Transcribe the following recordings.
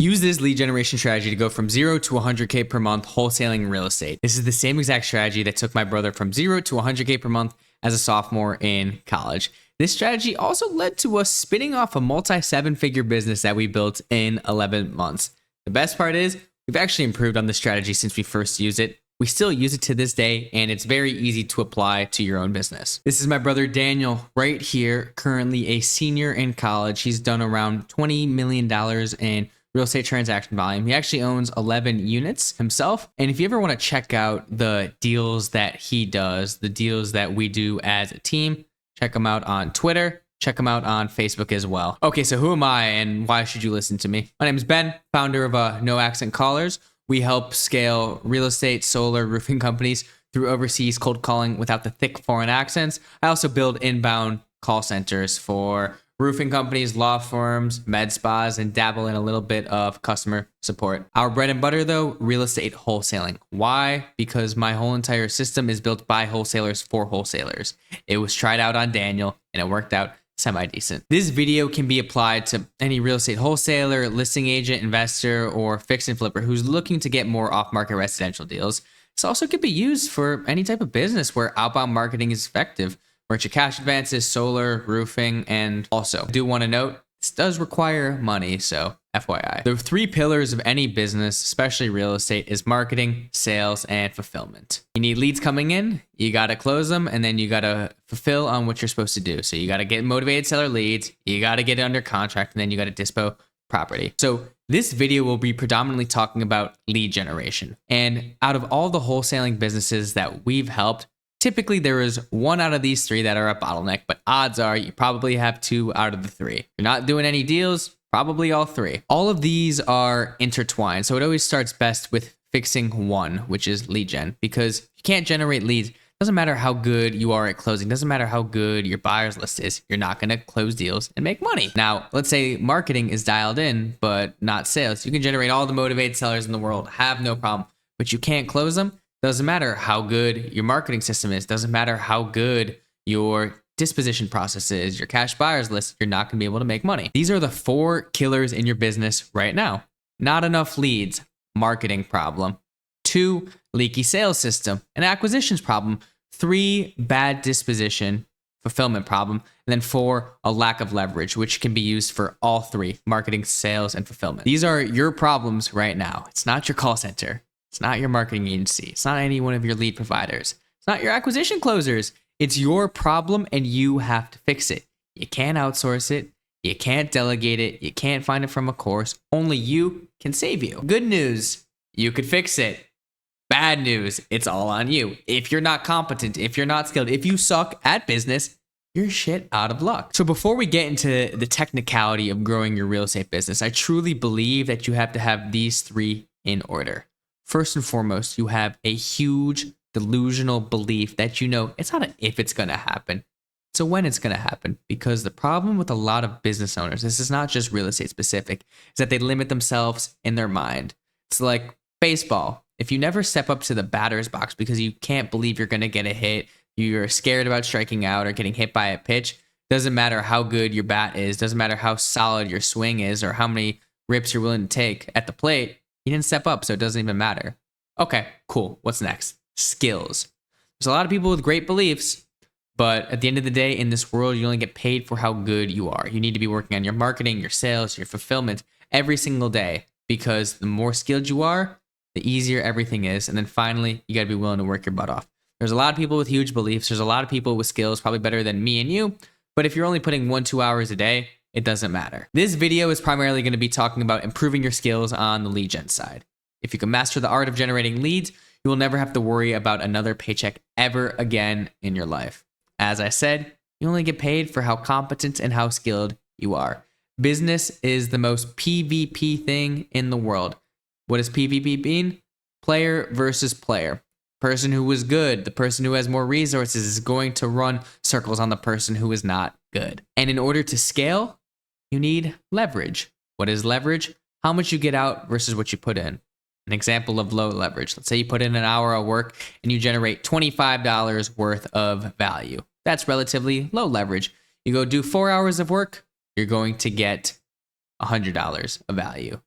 Use this lead generation strategy to go from 0 to 100K per month wholesaling real estate. This is the same exact strategy that took my brother from 0 to 100K per month as a sophomore in college. This strategy also led to us spinning off a multi-7-figure business that we built in 11 months. The best part is we've actually improved on this strategy since we first used it. We still use it to this day, and it's very easy to apply to your own business. This is my brother Daniel right here, currently a senior in college. He's done around $20 million in real estate transaction volume. He actually owns 11 units himself. And if you ever want to check out the deals that he does, the deals that we do as a team, check him out on Twitter. Check him out on Facebook as well. Okay, so who am I and why should you listen to me? My name is Ben, founder of No Accent Callers. We help scale real estate, solar, roofing companies through overseas cold calling without the thick foreign accents. I also build inbound call centers for roofing companies, law firms, med spas, and dabble in a little bit of customer support. Our bread and butter, though, real estate wholesaling. Why? Because my whole entire system is built by wholesalers for wholesalers. It was tried out on Daniel, and it worked out semi-decent. This video can be applied to any real estate wholesaler, listing agent, investor, or fix and flipper who's looking to get more off-market residential deals. This also could be used for any type of business where outbound marketing is effective, merchant cash advances, solar, roofing, and also I do want to note, this does require money, so FYI. The 3 pillars of any business, especially real estate, is marketing, sales, and fulfillment. You need leads coming in, you got to close them, and then you got to fulfill on what you're supposed to do. So you got to get motivated seller leads, you got to get it under contract, and then you got to dispo property. So this video will be predominantly talking about lead generation. And out of all the wholesaling businesses that we've helped, typically, there is 1 out of these 3 that are a bottleneck, but odds are you probably have 2 out of the 3. If you're not doing any deals, probably all 3. All of these are intertwined, so it always starts best with fixing 1, which is lead gen, because you can't generate leads. Doesn't matter how good you are at closing, doesn't matter how good your buyer's list is, you're not going to close deals and make money. Now, let's say marketing is dialed in, but not sales. You can generate all the motivated sellers in the world, have no problem, but you can't close them. Doesn't matter how good your marketing system is. Doesn't matter how good your disposition process is, your cash buyers list, you're not going to be able to make money. These are the 4 killers in your business right now. Not enough leads, marketing problem. 2, leaky sales system, an acquisitions problem. 3, bad disposition, fulfillment problem. And then 4, a lack of leverage, which can be used for all 3, marketing, sales, and fulfillment. These are your problems right now. It's not your call center. It's not your marketing agency. It's not any one of your lead providers. It's not your acquisition closers. It's your problem and you have to fix it. You can't outsource it. You can't delegate it. You can't find it from a course. Only you can save you. Good news, you could fix it. Bad news, it's all on you. If you're not competent, if you're not skilled, if you suck at business, you're shit out of luck. So before we get into the technicality of growing your real estate business, I truly believe that you have to have these 3 in order. First and foremost, you have a huge delusional belief that you know it's not an if it's going to happen, it's a when it's going to happen. Because the problem with a lot of business owners, this is not just real estate specific, is that they limit themselves in their mind. It's like baseball. If you never step up to the batter's box because you can't believe you're going to get a hit, you're scared about striking out or getting hit by a pitch, doesn't matter how good your bat is, doesn't matter how solid your swing is or how many rips you're willing to take at the plate, you didn't step up, so it doesn't even matter. Okay, cool. What's next? Skills. There's a lot of people with great beliefs, but at the end of the day, in this world, you only get paid for how good you are. You need to be working on your marketing, your sales, your fulfillment every single day, because the more skilled you are, the easier everything is. And then finally, you got to be willing to work your butt off. There's a lot of people with huge beliefs. There's a lot of people with skills, probably better than me and you. But if you're only putting 1-2 hours a day, it doesn't matter. This video is primarily going to be talking about improving your skills on the lead gen side. If you can master the art of generating leads, you will never have to worry about another paycheck ever again in your life. As I said, you only get paid for how competent and how skilled you are. Business is the most PvP thing in the world. What does PvP mean? Player versus player. Person who is good, the person who has more resources is going to run circles on the person who is not good. And in order to scale, you need leverage. What is leverage? How much you get out versus what you put in. An example of low leverage. Let's say you put in an hour of work and you generate $25 worth of value. That's relatively low leverage. You go do 4 hours of work, you're going to get $100 of value.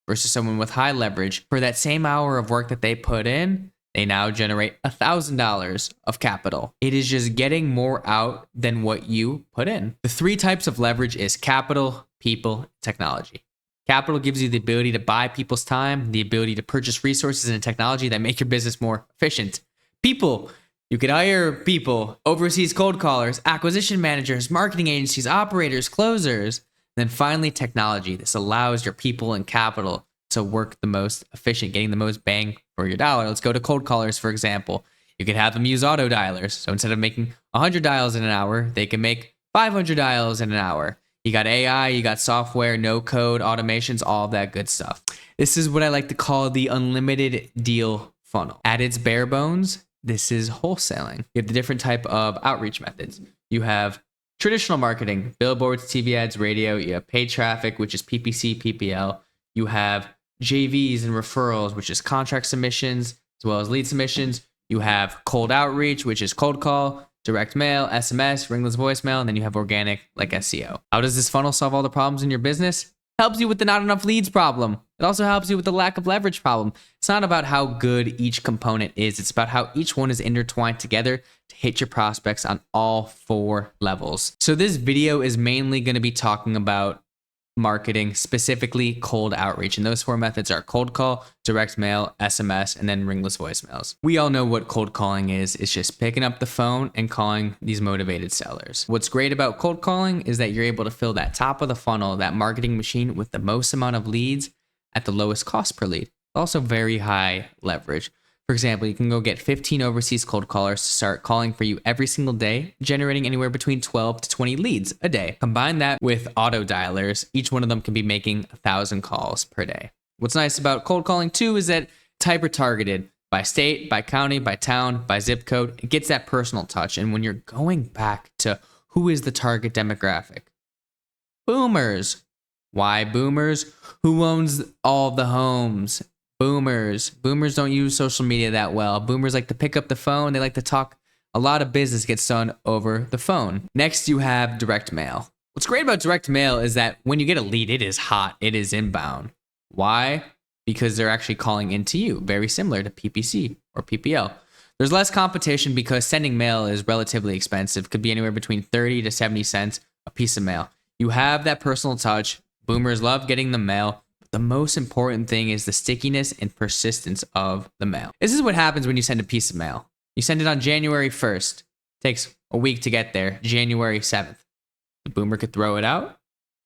versus someone with high leverage. For that same hour of work that they put in, they now generate $1,000 of capital. It is just getting more out than what you put in. The three types of leverage is capital, people, technology. Capital gives you the ability to buy people's time, the ability to purchase resources and technology that make your business more efficient. People, you can hire people, overseas cold callers, acquisition managers, marketing agencies, operators, closers. And then finally, technology. This allows your people and capital to work the most efficient, getting the most bang for your dollar. Let's go to cold callers, for example. You could have them use auto dialers. So instead of making 100 dials in an hour, they can make 500 dials in an hour. You got AI, you got software, no code, automations, all of that good stuff. This is what I like to call the unlimited deal funnel. At its bare bones, this is wholesaling. You have the different type of outreach methods. You have traditional marketing, billboards, TV ads, radio. You have paid traffic, which is PPC, PPL. You have JVs and referrals, which is contract submissions, as well as lead submissions. You have cold outreach, which is cold call, direct mail, SMS, ringless voicemail, and then you have organic like SEO. How does this funnel solve all the problems in your business? Helps you with the not enough leads problem. It also helps you with the lack of leverage problem. It's not about how good each component is. It's about how each one is intertwined together to hit your prospects on all 4 levels. So this video is mainly going to be talking about marketing, specifically cold outreach. And those 4 methods are cold call, direct mail, SMS, and then ringless voicemails. We all know what cold calling is. It's just picking up the phone and calling these motivated sellers. What's great about cold calling is that you're able to fill that top of the funnel, that marketing machine, with the most amount of leads at the lowest cost per lead. Also very high leverage. For example, you can go get 15 overseas cold callers to start calling for you every single day, generating anywhere between 12 to 20 leads a day. Combine that with auto dialers. Each one of them can be making 1,000 calls per day. What's nice about cold calling too is that it's hyper targeted by state, by county, by town, by zip code. It gets that personal touch. And when you're going back to who is the target demographic? Boomers. Why boomers? Who owns all the homes? Boomers. Boomers don't use social media that well. Boomers like to pick up the phone. They like to talk. A lot of business gets done over the phone. Next, you have direct mail. What's great about direct mail is that when you get a lead, it is hot. It is inbound. Why? Because they're actually calling into you. Very similar to PPC or PPL. There's less competition because sending mail is relatively expensive. Could be anywhere between 30 to 70 cents a piece of mail. You have that personal touch. Boomers love getting the mail. The most important thing is the stickiness and persistence of the mail. This is what happens when you send a piece of mail. You send it on January 1st. Takes a week to get there. January 7th. The boomer could throw it out,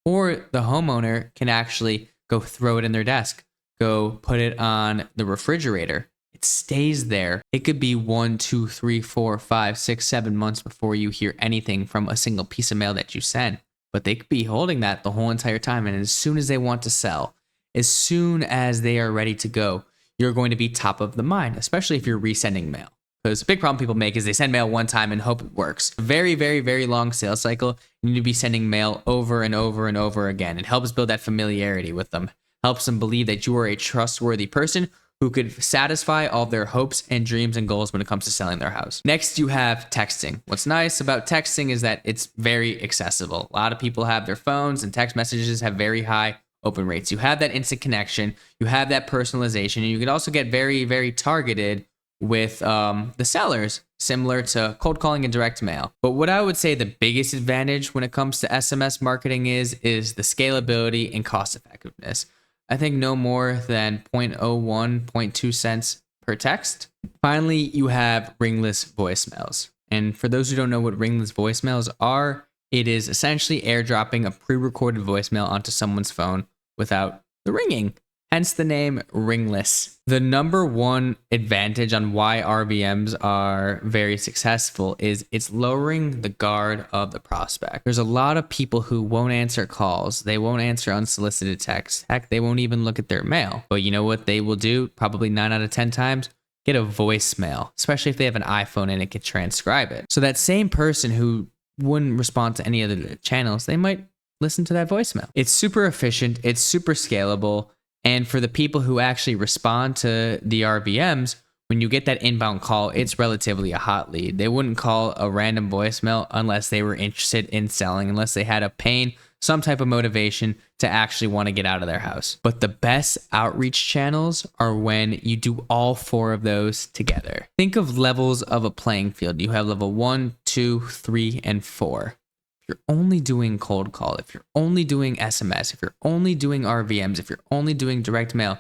or the homeowner can actually go throw it in their desk. Go put it on the refrigerator. It stays there. It could be 1, 2, 3, 4, 5, 6, 7 months before you hear anything from a single piece of mail that you send. But they could be holding that the whole entire time. And as soon as they want to sell, as soon as they are ready to go, you're going to be top of the mind, especially if you're resending mail. Because the big problem people make is they send mail one time and hope it works. Very, very, very long sales cycle. You need to be sending mail over and over and over again. It helps build that familiarity with them. Helps them believe that you are a trustworthy person who could satisfy all of their hopes and dreams and goals when it comes to selling their house. Next, you have texting. What's nice about texting is that it's very accessible. A lot of people have their phones, and text messages have very high open rates. You have that instant connection. You have that personalization. And you can also get very, very targeted with the sellers, similar to cold calling and direct mail. But what I would say the biggest advantage when it comes to SMS marketing is the scalability and cost effectiveness. I think no more than 0.01, 0.2 cents per text. Finally, you have ringless voicemails. And for those who don't know what ringless voicemails are, it is essentially airdropping a pre-recorded voicemail onto someone's phone without the ringing. Hence the name ringless. The number one advantage on why RVMs are very successful is it's lowering the guard of the prospect. There's a lot of people who won't answer calls. They won't answer unsolicited texts. Heck, they won't even look at their mail. But you know what they will do? Probably 9 out of 10 times, get a voicemail, especially if they have an iPhone and it can transcribe it. So that same person who wouldn't respond to any other channels, they might listen to that voicemail. It's super efficient. It's super scalable. And for the people who actually respond to the RVMs, when you get that inbound call, it's relatively a hot lead. They wouldn't call a random voicemail unless they were interested in selling, unless they had a pain, some type of motivation to actually want to get out of their house. But the best outreach channels are when you do all 4 of those together. Think of levels of a playing field. You have level 1, 2, 3, and 4. If you're only doing cold call, if you're only doing SMS, if you're only doing RVMs, if you're only doing direct mail,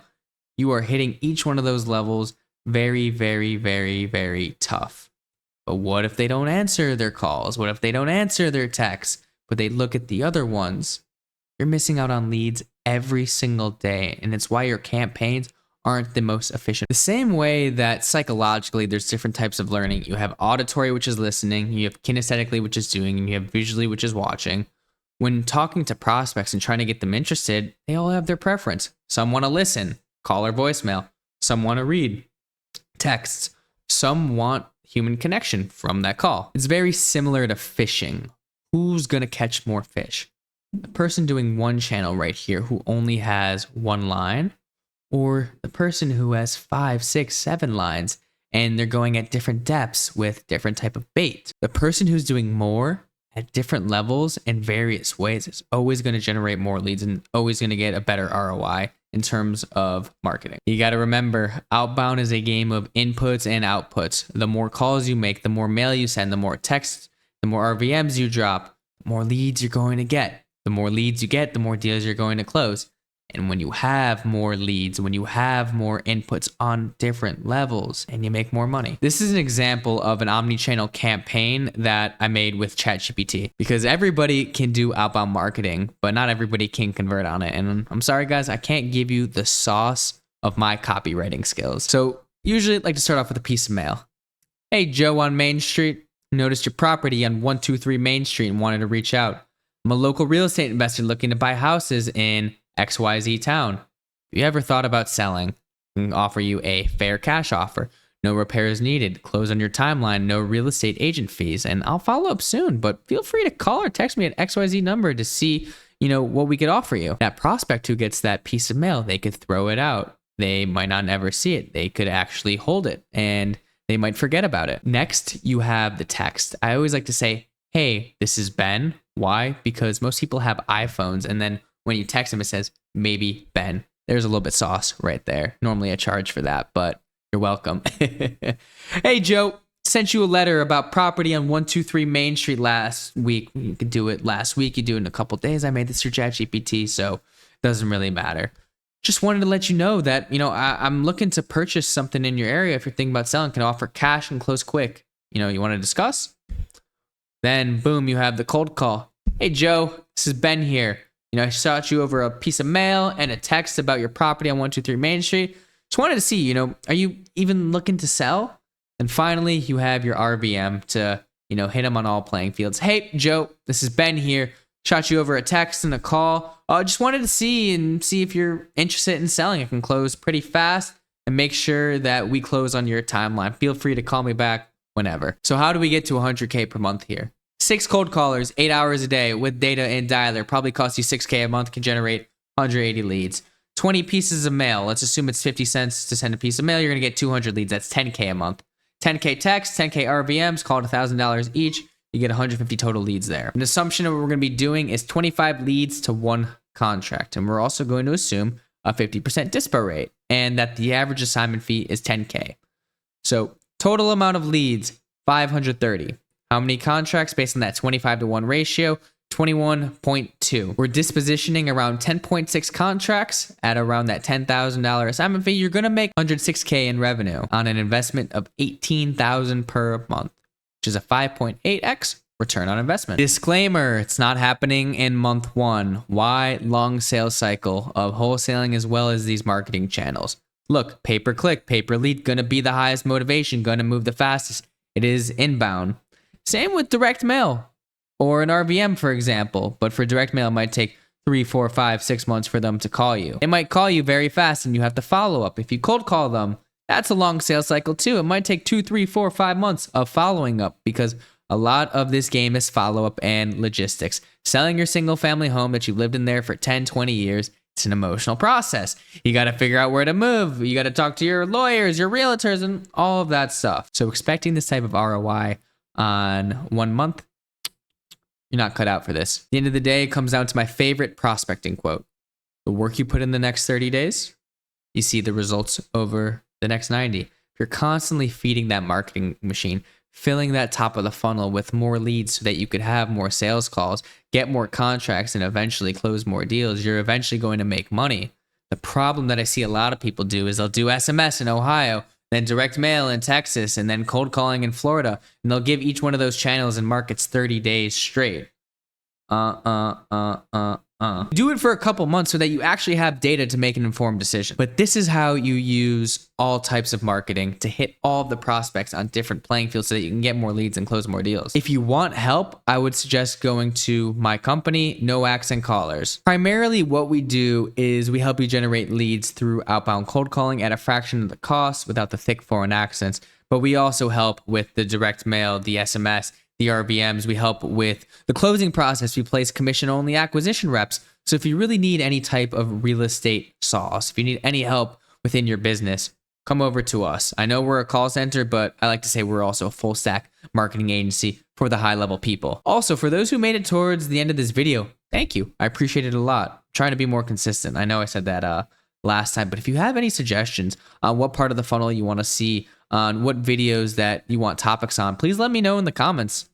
you are hitting each one of those levels very, very, very, very tough. But what if they don't answer their calls? What if they don't answer their texts? But they look at the other ones? You're missing out on leads every single day. And it's why your campaigns aren't the most efficient. The same way that psychologically there's different types of learning. You have auditory, which is listening. You have kinesthetically, which is doing. And you have visually, which is watching. When talking to prospects and trying to get them interested, they all have their preference. Some want to listen, call or voicemail. Some want to read texts. Some want human connection from that call. It's very similar to fishing. Who's going to catch more fish? The person doing one channel right here who only has one line, or the person who has 5, 6, 7 lines and they're going at different depths with different type of bait. The person who's doing more at different levels in various ways is always going to generate more leads and always going to get a better ROI in terms of marketing. You got to remember, outbound is a game of inputs and outputs. The more calls you make, the more mail you send, the more texts, the more RVMs you drop, the more leads you're going to get. The more leads you get, the more deals you're going to close. And when you have more leads, when you have more inputs on different levels, and you make more money. This is an example of an omni-channel campaign that I made with ChatGPT, because everybody can do outbound marketing, but not everybody can convert on it. And I'm sorry, guys, I can't give you the sauce of my copywriting skills. So usually I like to start off with a piece of mail. Hey, Joe on Main Street, noticed your property on 123 Main Street and wanted to reach out. I'm a local real estate investor looking to buy houses in XYZ town. If you ever thought about selling, I can offer you a fair cash offer. No repairs needed. Close on your timeline. No real estate agent fees. And I'll follow up soon, but feel free to call or text me at XYZ number to see, what we could offer you. That prospect who gets that piece of mail, they could throw it out. They might not ever see it. They could actually hold it and they might forget about it. Next, you have the text. I always like to say, hey, this is Ben. Why? Because most people have iPhones, and then when you text them, it says, maybe Ben. There's a little bit sauce right there. Normally I charge for that, but you're welcome. Hey, Joe, sent you a letter about property on 123 Main Street last week. You could do it last week. You do it in a couple days. I made this through ChatGPT, so it doesn't really matter. Just wanted to let you know that, I'm looking to purchase something in your area. If you're thinking about selling, can offer cash and close quick. You want to discuss? Then, boom, you have the cold call. Hey, Joe, this is Ben here. I shot you over a piece of mail and a text about your property on 123 Main Street. Just wanted to see, are you even looking to sell? And finally, you have your RVM to, hit them on all playing fields. Hey, Joe, this is Ben here. Shot you over a text and a call. Just wanted to see if you're interested in selling. I can close pretty fast and make sure that we close on your timeline. Feel free to call me back whenever. So how do we get to 100K per month here? 6 cold callers, 8 hours a day with data and dialer probably costs you $6K a month, can generate 180 leads. 20 pieces of mail. Let's assume it's 50 cents to send a piece of mail. You're going to get 200 leads. That's 10K a month. 10K text, 10K RVMs, call it $1,000 each. You get 150 total leads there. An assumption of what we're going to be doing is 25 leads to 1 contract. And we're also going to assume a 50% dispo rate and that the average assignment fee is 10K. So total amount of leads, 530. How many contracts based on that 25-to-1 ratio? 21.2. We're dispositioning around 10.6 contracts at around that $10,000 assignment fee. You're going to make 106K in revenue on an investment of $18,000 per month, which is a 5.8x return on investment. Disclaimer, it's not happening in month 1. Why? Long sales cycle of wholesaling as well as these marketing channels. Look, pay-per-click, pay-per-lead, going to be the highest motivation, going to move the fastest. It is inbound. Same with direct mail or an RVM, for example. But for direct mail, it might take 3, 4, 5, 6 months for them to call you. They might call you very fast and you have to follow up. If you cold call them, that's a long sales cycle too. It might take 2, 3, 4, 5 months of following up because a lot of this game is follow-up and logistics. Selling your single family home that you lived in there for 10, 20 years, it's an emotional process. You got to figure out where to move. You got to talk to your lawyers, your realtors, and all of that stuff. So expecting this type of ROI on 1 month, you're not cut out for this. At the end of the day, it comes down to my favorite prospecting quote. The work you put in the next 30 days, you see the results over the next 90. If you're constantly feeding that marketing machine, filling that top of the funnel with more leads so that you could have more sales calls, get more contracts, and eventually close more deals, you're eventually going to make money. The problem that I see a lot of people do is they'll do SMS in Ohio, then direct mail in Texas, and then cold calling in Florida, and they'll give each one of those channels and markets 30 days straight. Do it for a couple months so that you actually have data to make an informed decision. But this is how you use all types of marketing to hit all of the prospects on different playing fields so that you can get more leads and close more deals. If you want help, I would suggest going to my company, No Accent Callers. Primarily what we do is we help you generate leads through outbound cold calling at a fraction of the cost without the thick foreign accents. But we also help with the direct mail, the SMS, the RBMs. We help with the closing process. We place commission-only acquisition reps. So if you really need any type of real estate sauce, if you need any help within your business, come over to us. I know we're a call center, but I like to say we're also a full stack marketing agency for the high level people. Also, for those who made it towards the end of this video, thank you. I appreciate it a lot. I'm trying to be more consistent. I know I said that last time, but if you have any suggestions on what part of the funnel you want to see, on what videos that you want topics on, please let me know in the comments.